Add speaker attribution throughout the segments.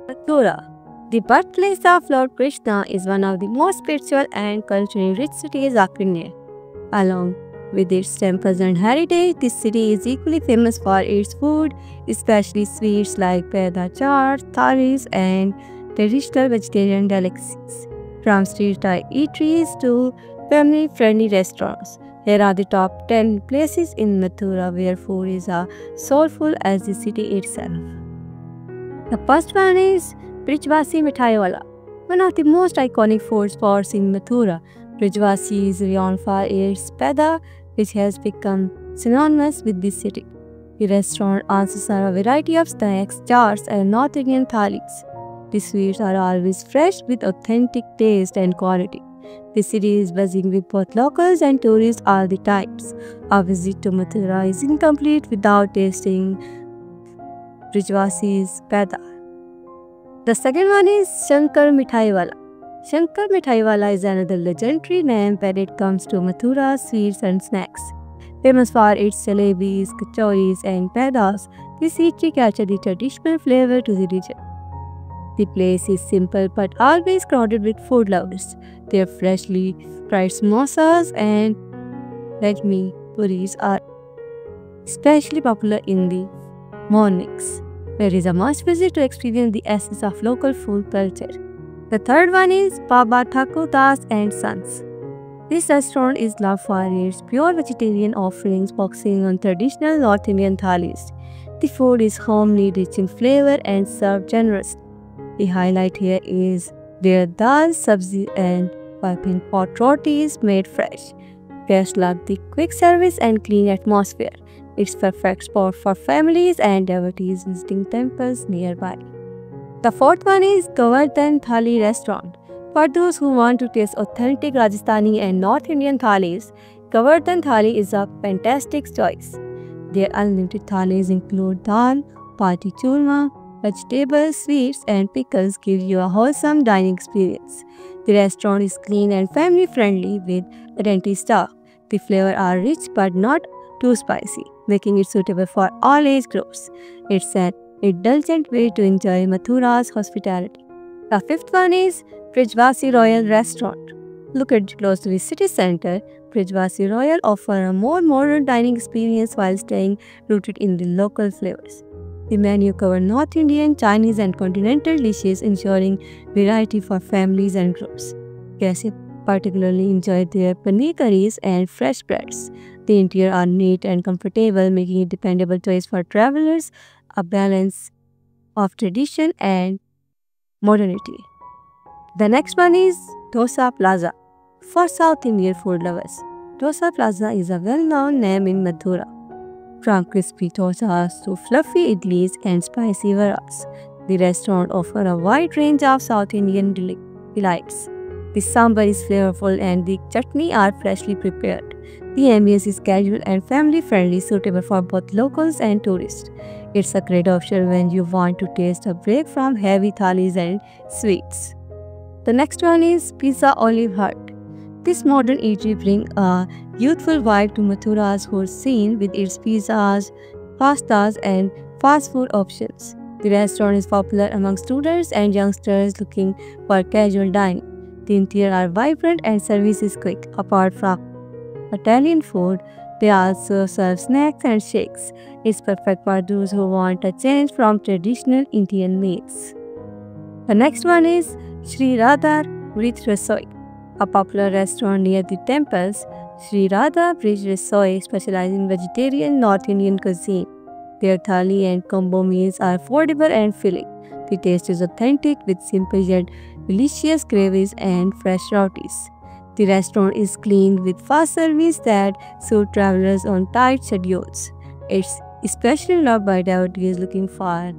Speaker 1: Mathura, the birthplace of Lord Krishna, is one of the most spiritual and culturally rich cities of India. Along with its temples and heritage, this city is equally famous for its food, especially sweets like peda chaat, thalis, and traditional vegetarian delicacies. From street-style eateries to family-friendly restaurants, here are the top 10 places in Mathura where food is as soulful as the city itself. The first one is Brijwasi Mithai Wala, one of the most iconic food spots in Mathura. Brijwasi is renowned for its peda, which has become synonymous with the city. The restaurant also serves a variety of snacks, chaats, and North Indian thalis. The sweets are always fresh with authentic taste and quality. The city is buzzing with both locals and tourists all the times. A visit to Mathura is incomplete without tasting Brijwasi's peda. The second one is Shankar Mithai Wala. Shankar Mithai Wala is another legendary name when it comes to Mathura sweets and snacks. Famous for its jalebis, kachoris, and pedas, this eatery captures the traditional flavor to the region. The place is simple but always crowded with food lovers. Their freshly fried samosas and rajmi puris are especially popular in the mornings. There is a must visit to experience the essence of local food culture. The third one is Baba Thakur Das and Sons. This restaurant is loved for its pure vegetarian offerings focusing on traditional North Indian thalis. The food is homely, rich in flavor and served generously. The highlight here is their dal, sabzi and piping pot rotis made fresh. Guests love the quick service and clean atmosphere. It's perfect spot for families and devotees visiting temples nearby. The fourth one is Govardhan Thali Restaurant. For those who want to taste authentic Rajasthani and North Indian thalis, Govardhan Thali is a fantastic choice. Their unlimited thalis include dal, party churma, vegetables, sweets, and pickles give you a wholesome dining experience. The restaurant is clean and family-friendly with attentive staff. The flavors are rich but not too spicy, making it suitable for all age groups. It's an indulgent way to enjoy Mathura's hospitality. The fifth one is Brijwasi Royal Restaurant. Located close to the city center, Brijwasi Royal offers a more modern dining experience while staying rooted in the local flavors. The menu covers North Indian, Chinese, and continental dishes, ensuring variety for families and groups. Guests particularly enjoy their paneer curries and fresh breads. The interior are neat and comfortable, making it a dependable choice for travelers, a balance of tradition and modernity. The next one is Dosa Plaza. For South Indian food lovers, Dosa Plaza is a well-known name in Mathura. From crispy dosas to fluffy idlis and spicy varas, the restaurant offers a wide range of South Indian delights. The sambar is flavorful and the chutney are freshly prepared. The ambience is casual and family-friendly, suitable for both locals and tourists. It's a great option when you want to taste a break from heavy thalis and sweets. The next one is Pizza Olive Hut. This modern eatery brings a youthful vibe to Mathura's food scene with its pizzas, pastas, and fast food options. The restaurant is popular among students and youngsters looking for casual dining. The interior are vibrant and service is quick. Apart from Italian food, they also serve snacks and shakes. It's perfect for those who want a change from traditional Indian meals. The next one is Sri Radha Bridge Rasoi, a popular restaurant near the temples. Sri Radha Bridge Rasoi specializes in vegetarian North Indian cuisine. Their thali and combo meals are affordable and filling. The taste is authentic with simple yet delicious gravies and fresh rotis. The restaurant is clean with fast service that suit travelers on tight schedules. It's especially loved by devotees looking for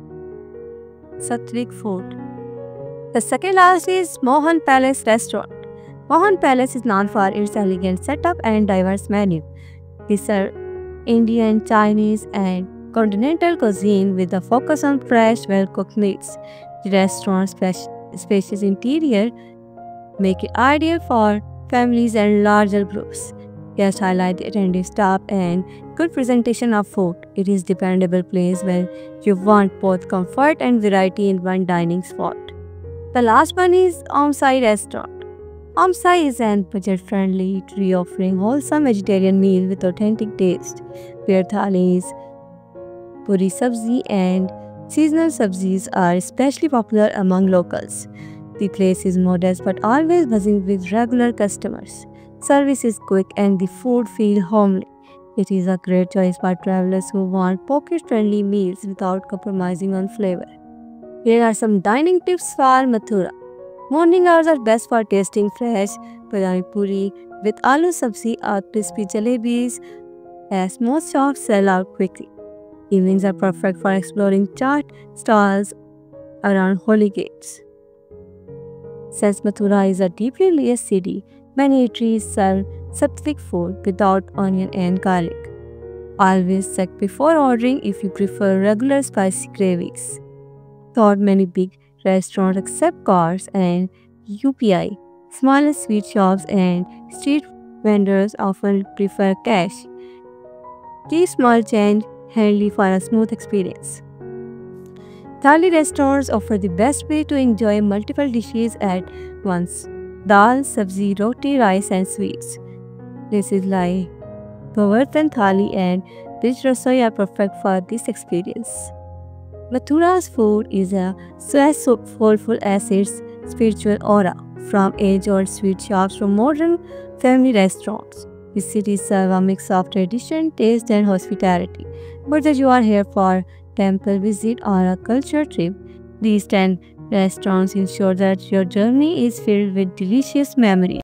Speaker 1: sattvic food. The second last is Mohan Palace Restaurant. Mohan Palace is known for its elegant setup and diverse menu. They serve Indian, Chinese, and continental cuisine with a focus on fresh, well-cooked meals. The restaurant's spacious interior make it ideal for families and larger groups. Guests highlight the attentive staff and good presentation of food. It is dependable place where you want both comfort and variety in one dining spot. The last one is Omsai Restaurant. Omsai is an budget-friendly eatery offering wholesome vegetarian meal with authentic taste, where thalis, puri sabzi, and seasonal sabzis are especially popular among locals. The place is modest but always buzzing with regular customers. Service is quick and the food feels homely. It is a great choice for travelers who want pocket-friendly meals without compromising on flavor. Here are some dining tips for Mathura. Morning hours are best for tasting fresh Pani Puri with aloo sabzi or crispy jalebis, as most shops sell out quickly. Evenings are perfect for exploring chaat stalls around holy gates. Since Mathura is a deeply religious city, many eateries serve sattvic food without onion and garlic. Always check before ordering if you prefer regular spicy gravies. Not many big restaurants accept cards and UPI. Smaller sweet shops and street vendors often prefer cash. Keep small change handy for a smooth experience. Thali restaurants offer the best way to enjoy multiple dishes at once: dal, sabzi, roti, rice, and sweets. Places like Govardhan Thali and Rich Rasoi are perfect for this experience. Mathura's food is as soulful as its spiritual aura, from age-old sweet shops to modern family restaurants. The city serves a mix of tradition, taste, and hospitality. Whether you are here for temple visit or a culture trip, these 10 restaurants ensure that your journey is filled with delicious memories.